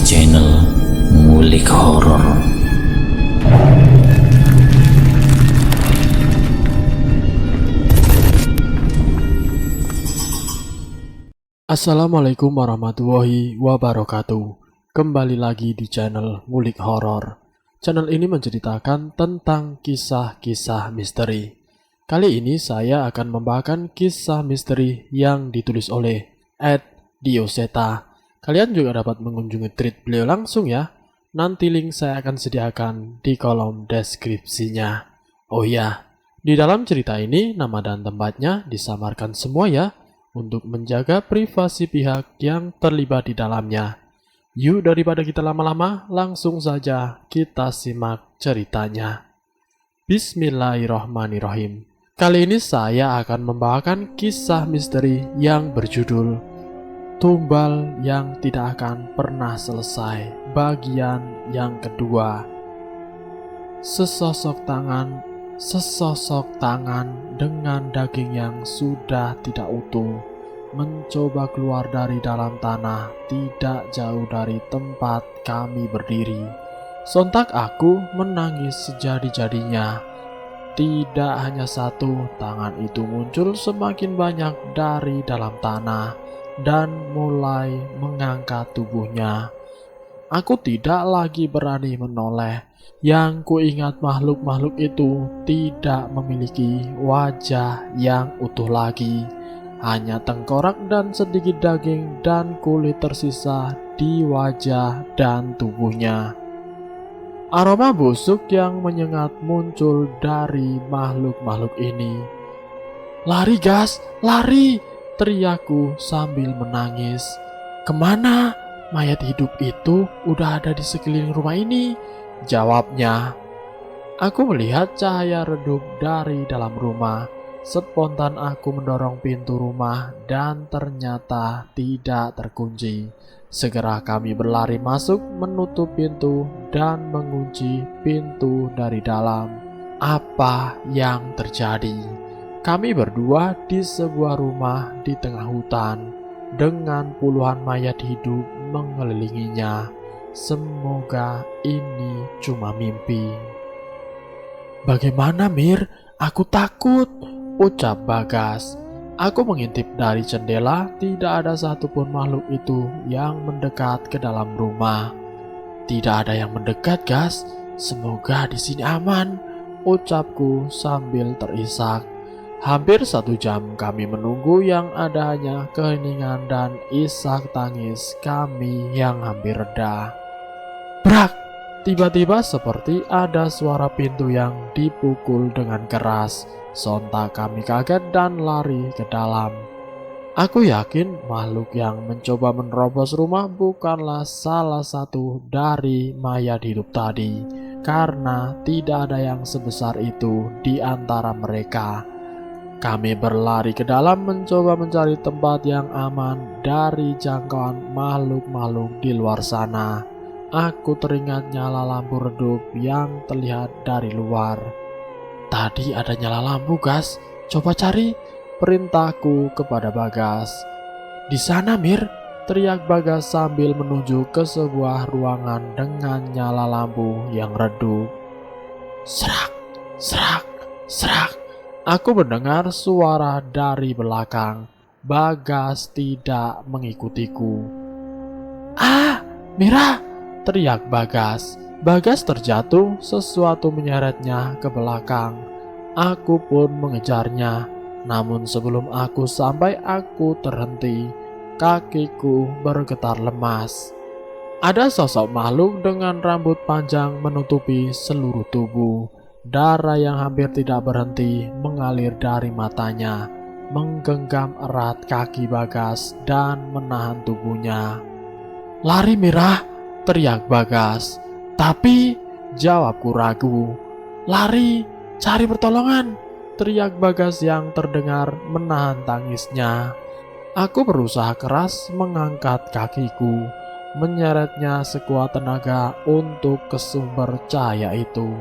channel Ngulik Horor. Assalamualaikum warahmatullahi wabarakatuh. Kembali lagi di channel Ngulik Horor. Channel ini menceritakan tentang kisah-kisah misteri. Kali ini saya akan membawakan kisah misteri yang ditulis oleh Ed Dioseta. Kalian juga dapat mengunjungi tweet beliau langsung ya. Nanti link saya akan sediakan di kolom deskripsinya. Oh ya, di dalam cerita ini nama dan tempatnya disamarkan semua ya, untuk menjaga privasi pihak yang terlibat di dalamnya. Yuk, daripada kita lama-lama, langsung saja kita simak ceritanya. Bismillahirrahmanirrahim. Kali ini saya akan membawakan kisah misteri yang berjudul Tumbal yang Tidak Akan Pernah Selesai, bagian yang kedua. Sesosok tangan dengan daging yang sudah tidak utuh mencoba keluar dari dalam tanah tidak jauh dari tempat kami berdiri. Sontak aku menangis sejadi-jadinya. Tidak hanya satu, tangan itu muncul semakin banyak dari dalam tanah dan mulai mengangkat tubuhnya. Aku tidak lagi berani menoleh. Yang kuingat makhluk-makhluk itu tidak memiliki wajah yang utuh lagi. Hanya tengkorak dan sedikit daging dan kulit tersisa di wajah dan tubuhnya. Aroma busuk yang menyengat muncul dari makhluk-makhluk ini. "Lari gas, lari!" teriakku sambil menangis. "Kemana? Mayat hidup itu udah ada di sekeliling rumah ini," jawabnya. Aku melihat cahaya redup dari dalam rumah. Spontan aku mendorong pintu rumah dan ternyata tidak terkunci. Segera kami berlari masuk, menutup pintu dan mengunci pintu dari dalam. Apa yang terjadi? Kami berdua di sebuah rumah di tengah hutan dengan puluhan mayat hidup mengelilinginya. Semoga ini cuma mimpi. "Bagaimana, Mir? Aku takut," ucap Bagas. Aku mengintip dari jendela, tidak ada satupun makhluk itu yang mendekat ke dalam rumah. "Tidak ada yang mendekat, Gas. Semoga di sini aman," ucapku sambil terisak. Hampir 1 jam kami menunggu, yang ada hanya keheningan dan isak tangis kami yang hampir reda. Brak! Tiba-tiba seperti ada suara pintu yang dipukul dengan keras. Sontak kami kaget dan lari ke dalam. Aku yakin makhluk yang mencoba menerobos rumah bukanlah salah satu dari mayat hidup tadi, karena tidak ada yang sebesar itu di antara mereka. Kami berlari ke dalam mencoba mencari tempat yang aman dari jangkauan makhluk-makhluk di luar sana. Aku teringat nyala lampu redup yang terlihat dari luar. "Tadi ada nyala lampu, Gas. Coba cari," perintahku kepada Bagas. "Di sana, Mir," teriak Bagas sambil menuju ke sebuah ruangan dengan nyala lampu yang redup. Serak, serak, serak. Aku mendengar suara dari belakang. Bagas tidak mengikutiku. "Ah, Mira!" teriak Bagas. Bagas terjatuh, sesuatu menyeretnya ke belakang. Aku pun mengejarnya. Namun sebelum aku sampai, aku terhenti. Kakiku bergetar lemas. Ada sosok makhluk dengan rambut panjang menutupi seluruh tubuh. Darah yang hampir tidak berhenti mengalir dari matanya, menggenggam erat kaki Bagas dan menahan tubuhnya. "Lari, Mira!" teriak Bagas. "Tapi," jawabku ragu. "Lari, cari pertolongan!" teriak Bagas yang terdengar menahan tangisnya. Aku berusaha keras mengangkat kakiku, menyeretnya sekuat tenaga untuk ke sumber cahaya itu.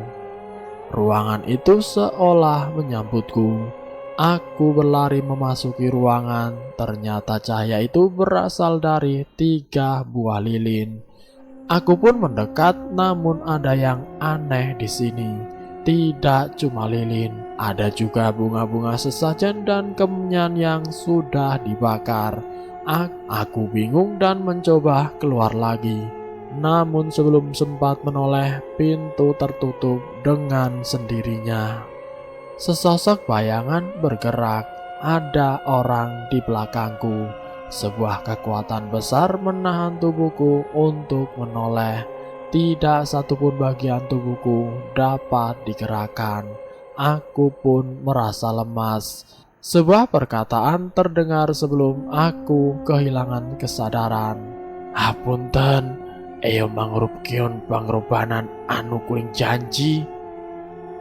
Ruangan itu seolah menyambutku. Aku berlari memasuki ruangan. Ternyata cahaya itu berasal dari 3 buah lilin. Aku pun mendekat, namun ada yang aneh di sini. Tidak cuma lilin, ada juga bunga-bunga sesajen dan kemenyan yang sudah dibakar. Aku bingung dan mencoba keluar lagi. Namun sebelum sempat menoleh, pintu tertutup dengan sendirinya. Sesosok bayangan bergerak, ada orang di belakangku. Sebuah kekuatan besar menahan tubuhku untuk menoleh. Tidak satupun bagian tubuhku dapat digerakkan. Aku pun merasa lemas. Sebuah perkataan terdengar sebelum aku kehilangan kesadaran. Hapunten, eyo mangrup kion pangrubanan anu kuring janji.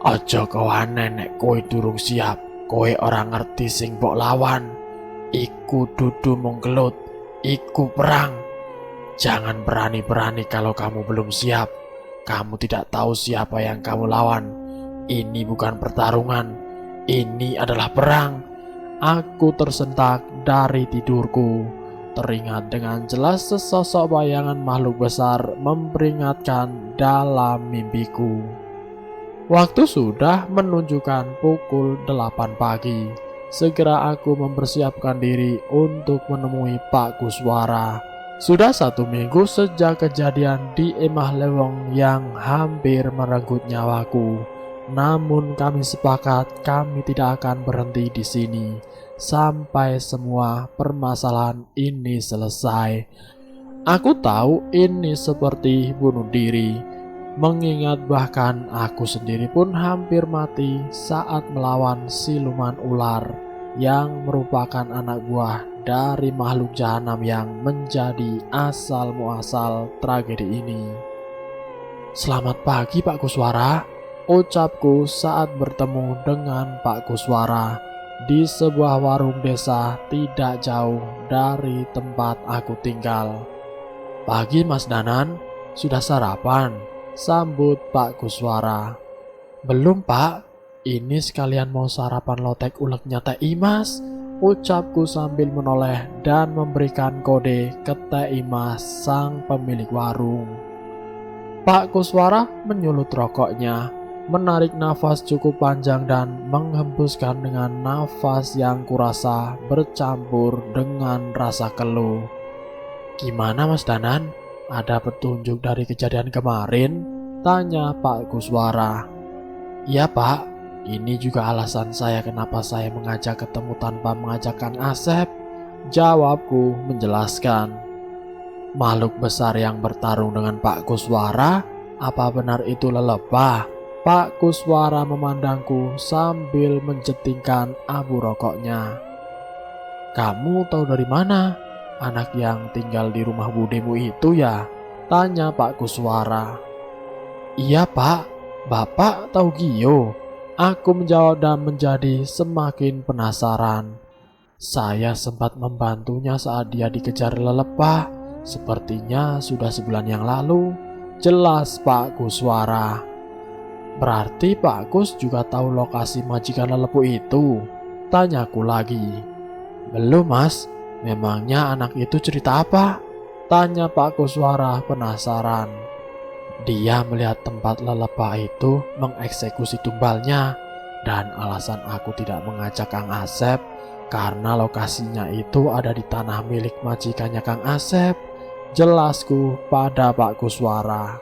Ojo kowe aneh nek kowe durung siap. Kowe orang ngerti sing mbok lawan. Iku dudu mung gelut, iku perang. Jangan berani-berani kalau kamu belum siap. Kamu tidak tahu siapa yang kamu lawan. Ini bukan pertarungan, ini adalah perang. Aku tersentak dari tidurku. Teringat dengan jelas sesosok bayangan makhluk besar memperingatkan dalam mimpiku. Waktu sudah menunjukkan pukul 8 pagi. Segera aku mempersiapkan diri untuk menemui Pak Kuswara. Sudah 1 minggu sejak kejadian di Emah Lewong yang hampir merenggut nyawaku. Namun kami sepakat kami tidak akan berhenti di sini sampai semua permasalahan ini selesai. Aku tahu ini seperti bunuh diri, mengingat bahkan aku sendiri pun hampir mati saat melawan siluman ular yang merupakan anak buah dari makhluk jahanam yang menjadi asal muasal tragedi ini. Selamat pagi Pak Kuswara, ucapku saat bertemu dengan Pak Kuswara di sebuah warung desa tidak jauh dari tempat aku tinggal. Pagi Mas Danan, sudah sarapan? Sambut Pak Kuswara. Belum Pak, ini sekalian mau sarapan lotek uleknya Teh Imas, ucapku sambil menoleh dan memberikan kode ke Teh Imas sang pemilik warung. Pak Kuswara menyulut rokoknya, menarik nafas cukup panjang dan menghembuskan dengan nafas yang kurasa bercampur dengan rasa keluh. Gimana Mas Danan? Ada petunjuk dari kejadian kemarin? Tanya Pak Kuswara. Iya Pak, ini juga alasan saya kenapa saya mengajak ketemu tanpa mengajak Kang Asep. Jawabku menjelaskan. Makhluk besar yang bertarung dengan Pak Kuswara, apa benar itu lelepah? Pak Kuswara memandangku sambil menjetingkan abu rokoknya. Kamu tahu dari mana? Anak yang tinggal di rumah budemu itu ya? Tanya Pak Kuswara. Iya Pak, Bapak tahu Gio? Aku menjawab dan menjadi semakin penasaran. Saya sempat membantunya saat dia dikejar lelepah. Sepertinya sudah sebulan yang lalu. Jelas Pak Kuswara. Berarti Pak Kus juga tahu lokasi majikan lelepuh itu? Tanyaku lagi. Belum Mas, memangnya anak itu cerita apa? Tanya Pak Kuswara penasaran. Dia melihat tempat lelepah itu mengeksekusi tumbalnya, dan alasan aku tidak mengajak Kang Asep karena lokasinya itu ada di tanah milik majikannya Kang Asep. Jelasku pada Pak Kuswara.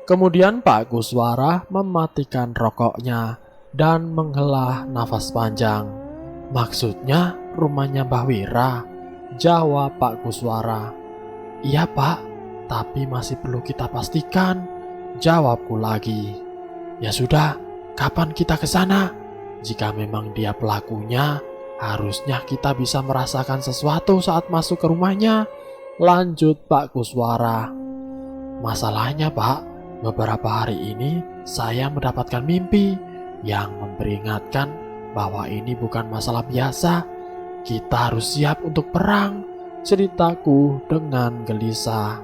Kemudian Pak Kuswara mematikan rokoknya dan menghela nafas panjang. Maksudnya rumahnya Mbah Wira? Jawab Pak Kuswara. Iya Pak, tapi masih perlu kita pastikan. Jawabku lagi. Ya sudah, kapan kita ke sana? Jika memang dia pelakunya, harusnya kita bisa merasakan sesuatu saat masuk ke rumahnya. Lanjut Pak Kuswara. Masalahnya Pak, beberapa hari ini saya mendapatkan mimpi yang memperingatkan bahwa ini bukan masalah biasa. Kita harus siap untuk perang, ceritaku dengan gelisah.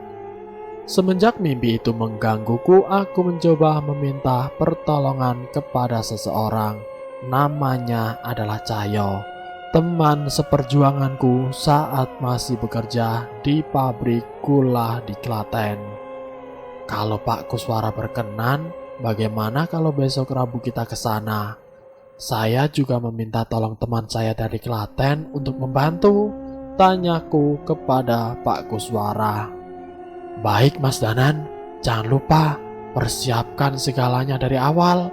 Semenjak mimpi itu menggangguku, aku mencoba meminta pertolongan kepada seseorang. Namanya adalah Cahyo, teman seperjuanganku saat masih bekerja di pabrik gula di Klaten. Kalau Pak Kuswara berkenan, bagaimana kalau besok Rabu kita ke sana? Saya juga meminta tolong teman saya dari Klaten untuk membantu, tanyaku kepada Pak Kuswara. Baik Mas Danan, jangan lupa persiapkan segalanya dari awal.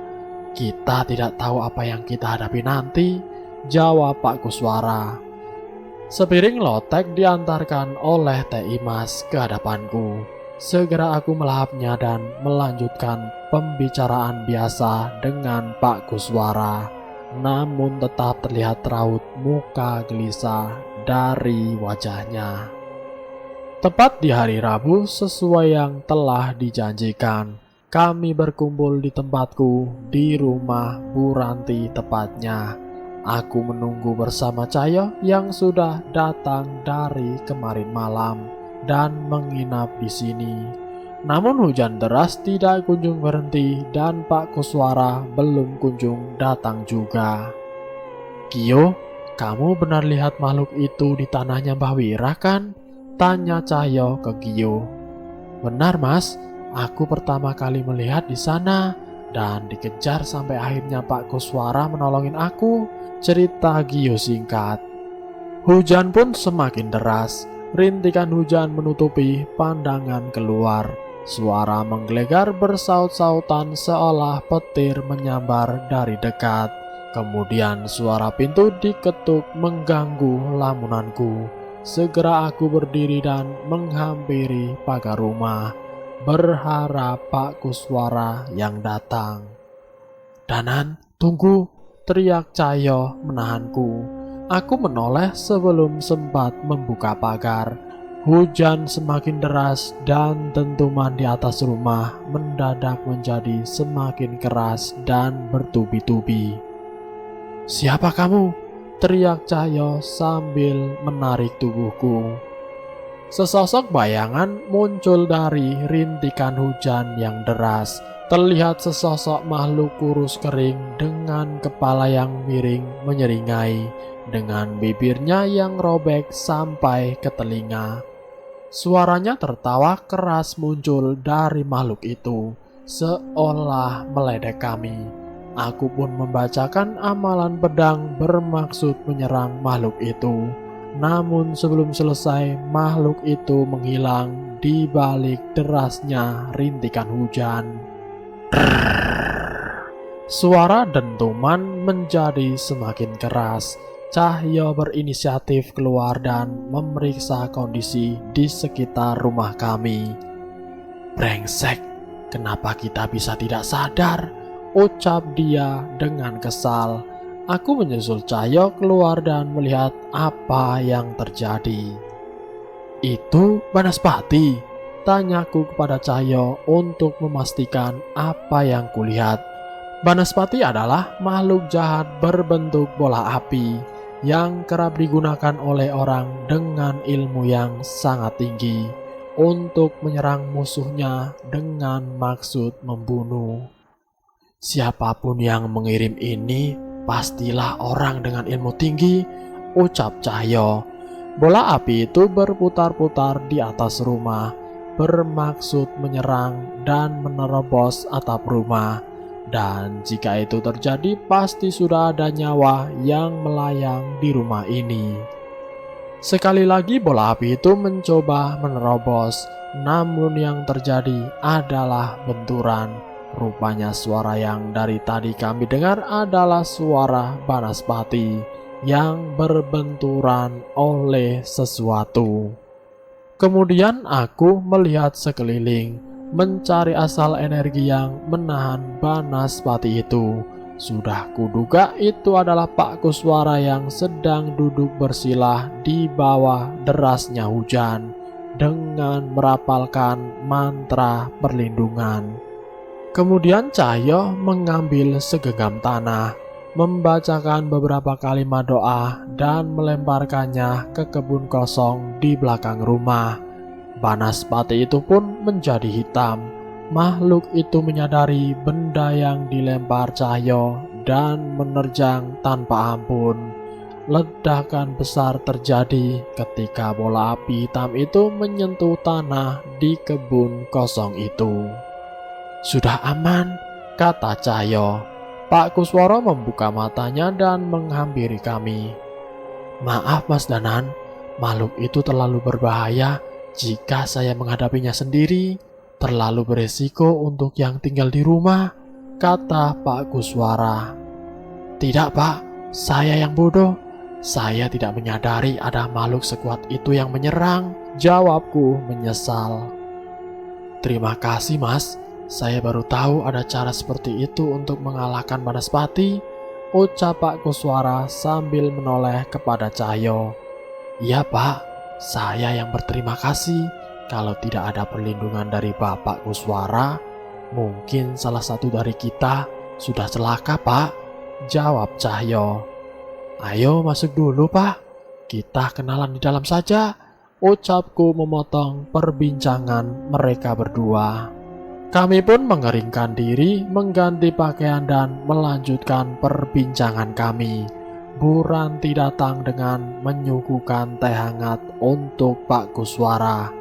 Kita tidak tahu apa yang kita hadapi nanti, jawab Pak Kuswara. Sepiring lotek diantarkan oleh Teh Imas ke hadapanku. Segera aku melahapnya dan melanjutkan pembicaraan biasa dengan Pak Kuswara. Namun tetap terlihat raut muka gelisah dari wajahnya. Tepat di hari Rabu sesuai yang telah dijanjikan, kami berkumpul di tempatku di rumah Bu Ranti tepatnya. Aku menunggu bersama Cahyo yang sudah datang dari kemarin malam dan menginap di sini. Namun hujan deras tidak kunjung berhenti dan Pak Kuswara belum kunjung datang juga. Gio, kamu benar lihat makhluk itu di tanahnya Mbah Wira kan? Tanya Cahyo ke Gio. Benar Mas, aku pertama kali melihat di sana dan dikejar sampai akhirnya Pak Kuswara menolongin aku, cerita Gio singkat. Hujan pun semakin deras, rintikan hujan menutupi pandangan keluar. Suara menggelegar bersaut-sautan seolah petir menyambar dari dekat. Kemudian suara pintu diketuk mengganggu lamunanku. Segera aku berdiri dan menghampiri pagar rumah, berharap Pak Kuswara yang datang. Danan, tunggu, teriak Cahyo menahanku. Aku menoleh sebelum sempat membuka pagar. Hujan semakin deras dan dentuman di atas rumah mendadak menjadi semakin keras dan bertubi-tubi. Siapa kamu? Teriak Cahyo sambil menarik tubuhku. Sesosok bayangan muncul dari rintikan hujan yang deras. Terlihat sesosok makhluk kurus kering dengan kepala yang miring menyeringai, dengan bibirnya yang robek sampai ke telinga. Suaranya tertawa keras muncul dari makhluk itu, seolah meledek kami. Aku pun membacakan amalan pedang bermaksud menyerang makhluk itu. Namun sebelum selesai, makhluk itu menghilang di balik derasnya rintikan hujan. Suara dentuman menjadi semakin keras. Cahyo berinisiatif keluar dan memeriksa kondisi di sekitar rumah kami. Brengsek, kenapa kita bisa tidak sadar? Ucap dia dengan kesal. Aku menyusul Cahyo keluar dan melihat apa yang terjadi. Itu Banaspati, tanyaku kepada Cahyo untuk memastikan apa yang kulihat. Banaspati adalah makhluk jahat berbentuk bola api yang kerap digunakan oleh orang dengan ilmu yang sangat tinggi untuk menyerang musuhnya dengan maksud membunuh. Siapapun yang mengirim ini pastilah orang dengan ilmu tinggi, ucap Cahyo. Bola api itu berputar-putar di atas rumah, bermaksud menyerang dan menerobos atap rumah. Dan jika itu terjadi, pasti sudah ada nyawa yang melayang di rumah ini. Sekali lagi bola api itu mencoba menerobos, namun yang terjadi adalah benturan. Rupanya suara yang dari tadi kami dengar adalah suara Banaspati yang berbenturan oleh sesuatu. Kemudian aku melihat sekeliling, mencari asal energi yang menahan Banaspati itu. Sudah kuduga itu adalah Pak Kuswara yang sedang duduk bersilah di bawah derasnya hujan dengan merapalkan mantra perlindungan. Kemudian Cahyo mengambil segenggam tanah, membacakan beberapa kalimat doa dan melemparkannya ke kebun kosong di belakang rumah. Banaspati itu pun menjadi hitam. Makhluk itu menyadari benda yang dilempar Cahyo dan menerjang tanpa ampun. ledakan besar terjadi ketika bola api hitam itu menyentuh tanah di kebun kosong itu. "Sudah aman," kata Cahyo. Pak Kusworo membuka matanya dan menghampiri kami. "Maaf Mas Danan, makhluk itu terlalu berbahaya jika saya menghadapinya sendiri. Terlalu beresiko untuk yang tinggal di rumah," kata Pak Kuswara. "Tidak Pak, saya yang bodoh. Saya tidak menyadari ada makhluk sekuat itu yang menyerang," jawabku menyesal. "Terima kasih Mas, saya baru tahu ada cara seperti itu untuk mengalahkan Banaspati," ucap Pak Kuswara sambil menoleh kepada Cahyo. "Iya Pak, saya yang berterima kasih. Kalau tidak ada perlindungan dari Bapak Kuswara, mungkin salah satu dari kita sudah celaka Pak," jawab Cahyo. "Ayo masuk dulu Pak, kita kenalan di dalam saja," ucapku memotong perbincangan mereka berdua. Kami pun mengeringkan diri, mengganti pakaian dan melanjutkan perbincangan kami. Bu Ranti datang dengan menyuguhkan teh hangat untuk Pak Kuswara.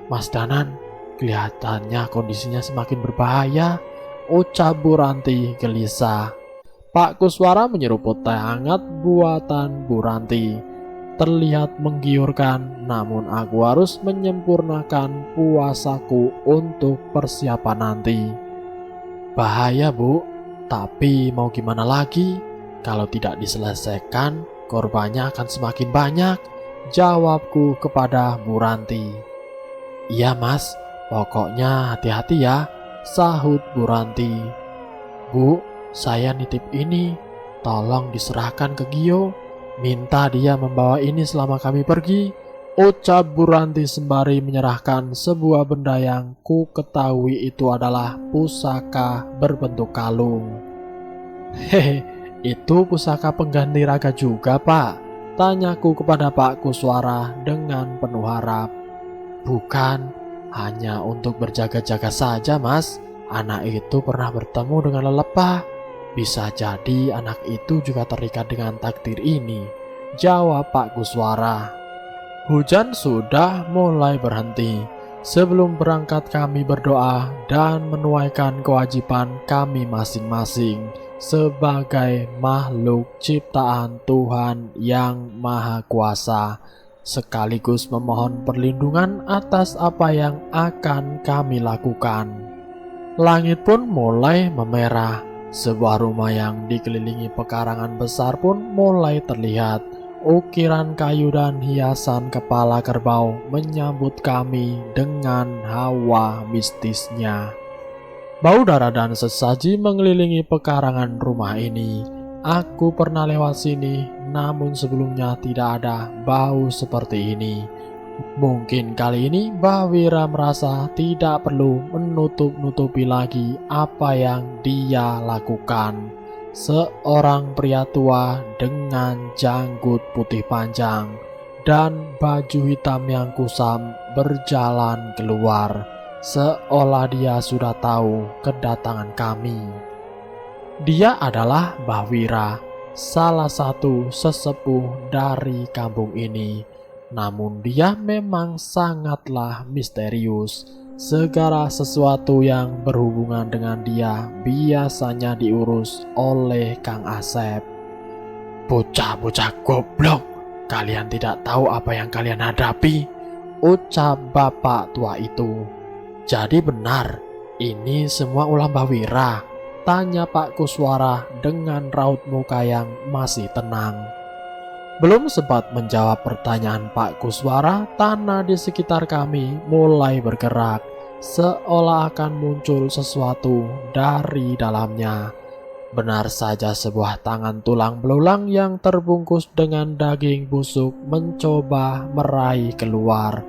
"Mas Danan, kelihatannya kondisinya semakin berbahaya," ucap Bu Ranti gelisah. Pak Kuswara menyeruput teh hangat buatan Bu Ranti. Terlihat menggiurkan, namun aku harus menyempurnakan puasaku untuk persiapan nanti. "Bahaya Bu, tapi mau gimana lagi? Kalau tidak diselesaikan, korbannya akan semakin banyak," jawabku kepada Bu Ranti. "Iya Mas, pokoknya hati-hati ya," sahut Bu Ranti. "Bu, saya nitip ini, tolong diserahkan ke Gio. Minta dia membawa ini selama kami pergi," ucap Bu Ranti sembari menyerahkan sebuah benda yang ku ketahui itu adalah pusaka berbentuk kalung. "Hehe, itu pusaka pengganti raga juga Pak?" tanyaku kepada Pak Kuswara dengan penuh harap. "Bukan, hanya untuk berjaga-jaga saja Mas. Anak itu pernah bertemu dengan lelepah. Bisa jadi anak itu juga terikat dengan takdir ini," jawab Pak Kuswara. Hujan sudah mulai berhenti. Sebelum berangkat kami berdoa dan menuaikan kewajiban kami masing-masing sebagai makhluk ciptaan Tuhan yang Maha Kuasa, sekaligus memohon perlindungan atas apa yang akan kami lakukan. Langit pun mulai memerah. Sebuah rumah yang dikelilingi pekarangan besar pun mulai terlihat. Ukiran kayu dan hiasan kepala kerbau menyambut kami dengan hawa mistisnya. Bau darah dan sesaji mengelilingi pekarangan rumah ini. Aku pernah lewat sini, namun sebelumnya tidak ada bau seperti ini. Mungkin kali ini Mbah Wira merasa tidak perlu menutup-nutupi lagi apa yang dia lakukan. Seorang pria tua dengan janggut putih panjang dan baju hitam yang kusam berjalan keluar, seolah dia sudah tahu kedatangan kami. Dia adalah Mbah Wira, salah satu sesepuh dari kampung ini. Namun dia memang sangatlah misterius. Segala sesuatu yang berhubungan dengan dia biasanya diurus oleh Kang Asep. "Bocah-bocah goblok, kalian tidak tahu apa yang kalian hadapi," ucap bapak tua itu. "Jadi benar, ini semua ulah Mbah Wira?" tanya Pak Kuswara dengan raut muka yang masih tenang. Belum sempat menjawab pertanyaan Pak Kuswara, tanah di sekitar kami mulai bergerak, seolah akan muncul sesuatu dari dalamnya. Benar saja, sebuah tangan tulang belulang yang terbungkus dengan daging busuk mencoba meraih keluar.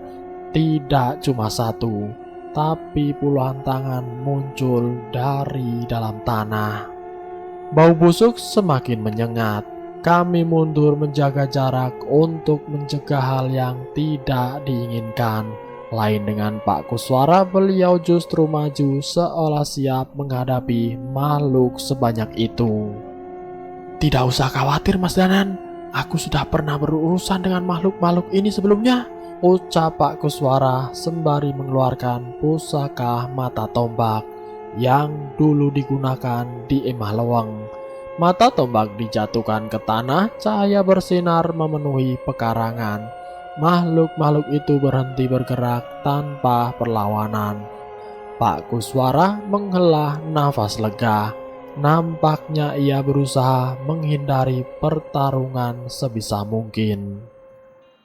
Tidak cuma satu, tapi puluhan tangan muncul dari dalam tanah. Bau busuk semakin menyengat. Kami mundur menjaga jarak untuk mencegah hal yang tidak diinginkan. Lain dengan Pak Kuswara, beliau justru maju seolah siap menghadapi makhluk sebanyak itu. "Tidak usah khawatir Mas Danan, Aku sudah pernah berurusan dengan makhluk-makhluk ini sebelumnya, ucap Pak Kuswara sembari mengeluarkan pusaka mata tombak yang dulu digunakan di Emah Leweng. Mata tombak dijatuhkan ke tanah, cahaya bersinar memenuhi pekarangan. Makhluk-makhluk itu berhenti bergerak tanpa perlawanan. Pak Kuswara menghela nafas lega. Nampaknya ia berusaha menghindari pertarungan sebisa mungkin.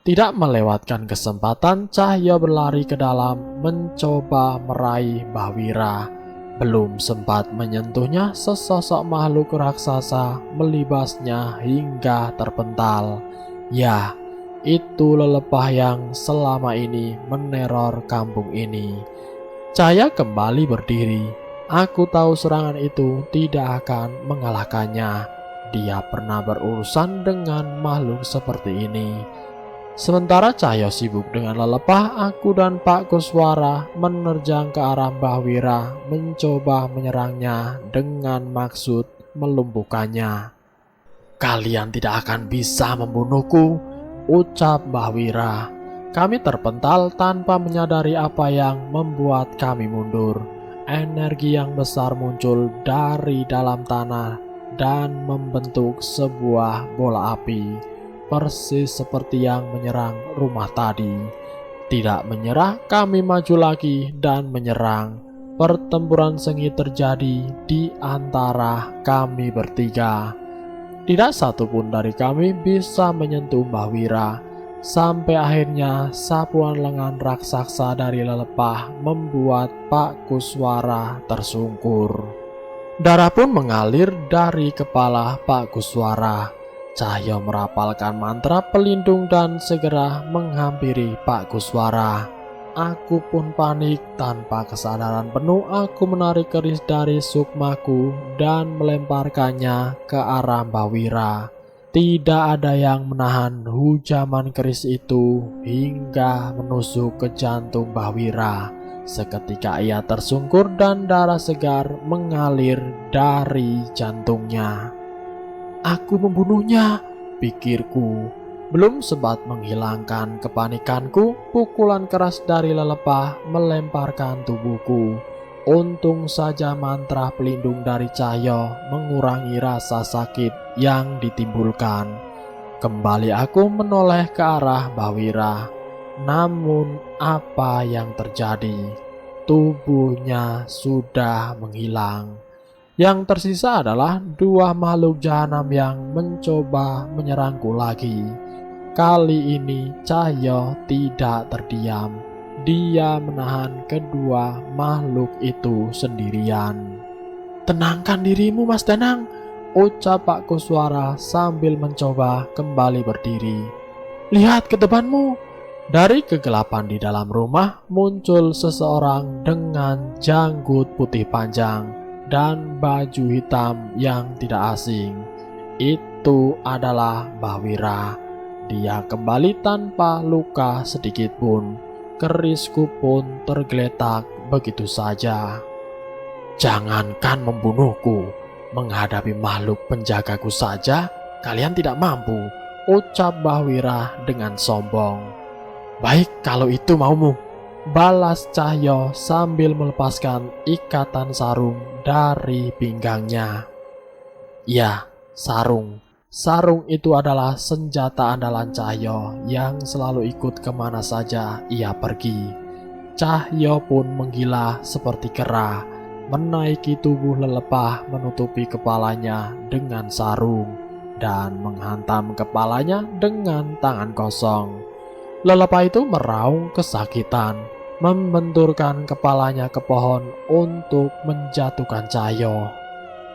Tidak melewatkan kesempatan, Cahyo berlari ke dalam mencoba meraih Mbah Wira. Belum sempat menyentuhnya, sesosok makhluk raksasa melibasnya hingga terpental. Ya, itu lelepah yang selama ini meneror kampung ini. Cahya kembali berdiri. Aku tahu serangan itu tidak akan mengalahkannya. Dia pernah berurusan dengan makhluk seperti ini. Sementara Cahyo sibuk dengan lelepah, aku dan Pak Kuswara menerjang ke arah Mbah Wira, mencoba menyerangnya dengan maksud melumpuhkannya. Kalian tidak akan bisa membunuhku, ucap Mbah Wira. Kami terpental tanpa menyadari apa yang membuat kami mundur. Energi yang besar muncul dari dalam tanah dan membentuk sebuah bola api. Persis seperti yang menyerang rumah tadi. Tidak menyerah, kami maju lagi dan menyerang. Pertempuran sengit terjadi di antara kami bertiga. Tidak satupun dari kami bisa menyentuh Mbah Wira. Sampai akhirnya sapuan lengan raksasa dari lelepah membuat Pak Kuswara tersungkur. Darah pun mengalir dari kepala Pak Kuswara. Cahyo merapalkan mantra pelindung dan segera menghampiri Pak Kuswara. Aku pun panik. Tanpa kesadaran penuh, aku menarik keris dari sukmaku dan melemparkannya ke arah Mbah Wira. Tidak ada yang menahan hujaman keris itu hingga menusuk ke jantung Mbah Wira. Seketika ia tersungkur dan darah segar mengalir dari jantungnya. Aku membunuhnya, pikirku. Belum sempat menghilangkan kepanikanku, pukulan keras dari lelepah melemparkan tubuhku. Untung saja mantra pelindung dari Cahyo mengurangi rasa sakit yang ditimbulkan. Kembali aku menoleh ke arah Mbah Wira. Namun apa yang terjadi? Tubuhnya sudah menghilang. Yang tersisa adalah dua makhluk jahanam yang mencoba menyerangku lagi. Kali ini Cahyo tidak terdiam. Dia menahan kedua makhluk itu sendirian. Tenangkan dirimu, Mas Danang, ucap Pak Kuswara sambil mencoba kembali berdiri. Lihat ke depanmu. Dari kegelapan di dalam rumah muncul seseorang dengan janggut putih panjang dan baju hitam yang tidak asing. Itu adalah Mbah Wira. Dia kembali tanpa luka sedikit pun. Kerisku pun tergeletak begitu saja. Jangankan membunuhku, menghadapi makhluk penjagaku saja kalian tidak mampu, ucap Mbah Wira dengan sombong. Baik kalau itu maumu, balas Cahyo sambil melepaskan ikatan sarung dari pinggangnya. Ya, sarung. Sarung itu adalah senjata andalan Cahyo yang selalu ikut kemana saja ia pergi. Cahyo pun menggila seperti kera, menaiki tubuh lelepah menutupi kepalanya dengan sarung dan menghantam kepalanya dengan tangan kosong. Lelepah itu meraung kesakitan, membenturkan kepalanya ke pohon untuk menjatuhkan Cahyo.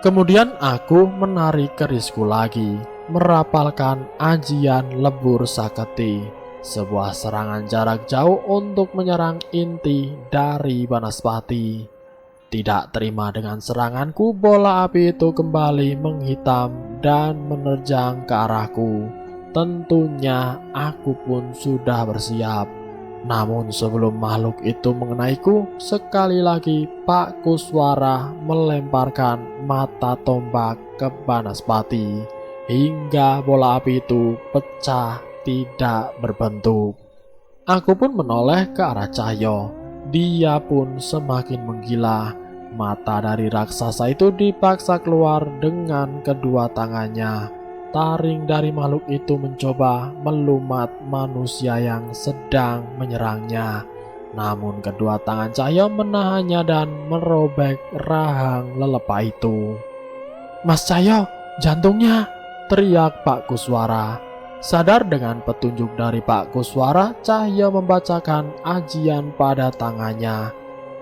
Kemudian aku menarik kerisku lagi, merapalkan ajian lebur saketi, sebuah serangan jarak jauh untuk menyerang inti dari Banaspati. Tidak terima dengan seranganku, bola api itu kembali menghitam dan menerjang ke arahku. Tentunya aku pun sudah bersiap. Namun sebelum makhluk itu mengenaiku, sekali lagi Pak Kuswara melemparkan mata tombak ke Banaspati. hingga bola api itu pecah tidak berbentuk. Aku pun menoleh ke arah Cahyo. Dia pun semakin menggila. Mata dari raksasa itu dipaksa keluar dengan kedua tangannya. Taring dari makhluk itu mencoba melumat manusia yang sedang menyerangnya. Namun kedua tangan Cahyo menahannya dan merobek rahang lelepa itu. "Mas Cahyo, jantungnya!" teriak Pak Kuswara. Sadar dengan petunjuk dari Pak Kuswara, Cahyo membacakan ajian pada tangannya.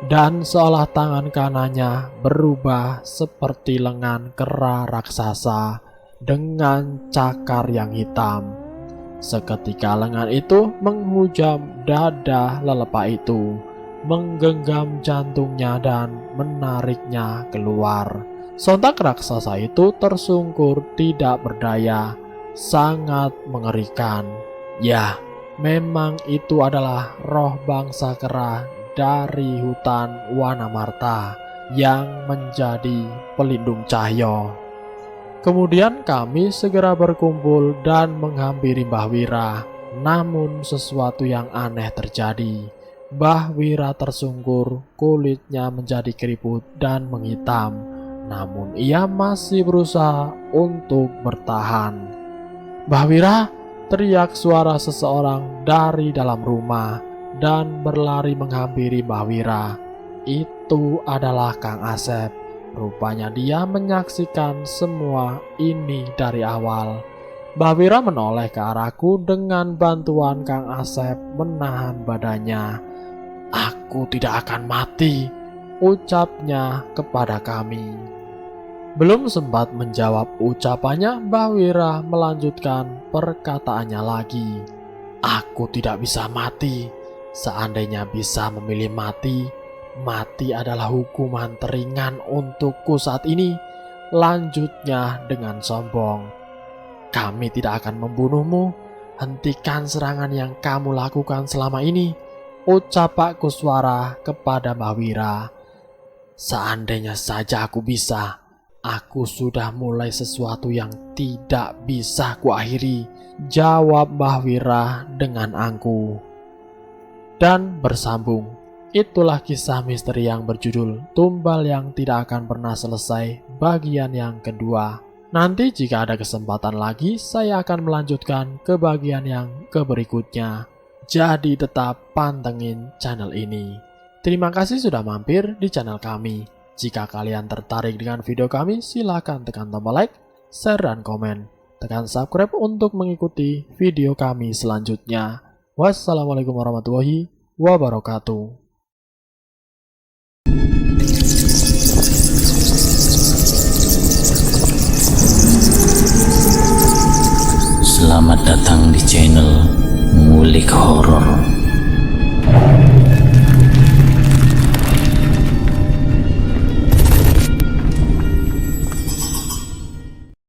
Dan seolah tangan kanannya berubah seperti lengan kera raksasa dengan cakar yang hitam. Seketika lengan itu menghujam dada lelepa itu, menggenggam jantungnya dan menariknya keluar. Sontak raksasa itu tersungkur tidak berdaya, sangat mengerikan. Ya, memang itu adalah roh bangsa kera dari hutan Wanamarta yang menjadi pelindung Cahyo. Kemudian kami segera berkumpul dan menghampiri Mbah Wira. Namun sesuatu yang aneh terjadi. Mbah Wira tersungkur, kulitnya menjadi keriput dan menghitam. Namun ia masih berusaha untuk bertahan. "Mbah Wira!" teriak suara seseorang dari dalam rumah dan berlari menghampiri Mbah Wira. Itu adalah Kang Asep. Rupanya dia menyaksikan semua ini dari awal. Mbah Wira menoleh ke arahku dengan bantuan Kang Asep menahan badannya. "Aku tidak akan mati," ucapnya kepada kami. Belum sempat menjawab ucapannya, Mbah Wira melanjutkan perkataannya lagi. "Aku tidak bisa mati. Seandainya bisa memilih mati, mati adalah hukuman teringan untukku saat ini," lanjutnya dengan sombong. "Kami tidak akan membunuhmu. Hentikan serangan yang kamu lakukan selama ini," ucap Pak Kuswara kepada Mbah Wira. "Seandainya saja aku bisa, aku sudah mulai sesuatu yang tidak bisa kuakhiri," jawab Mbah Wira dengan angkuh. Dan bersambung. Itulah kisah misteri yang berjudul Tumbal yang Tidak Akan Pernah Selesai bagian yang kedua. Nanti jika ada kesempatan lagi, saya akan melanjutkan ke bagian yang berikutnya. Jadi tetap pantengin channel ini. Terima kasih sudah mampir di channel kami. Jika kalian tertarik dengan video kami, silahkan tekan tombol like, share, dan komen. Tekan subscribe untuk mengikuti video kami selanjutnya. Wassalamualaikum warahmatullahi wabarakatuh. Selamat datang di channel Ngulik Horor.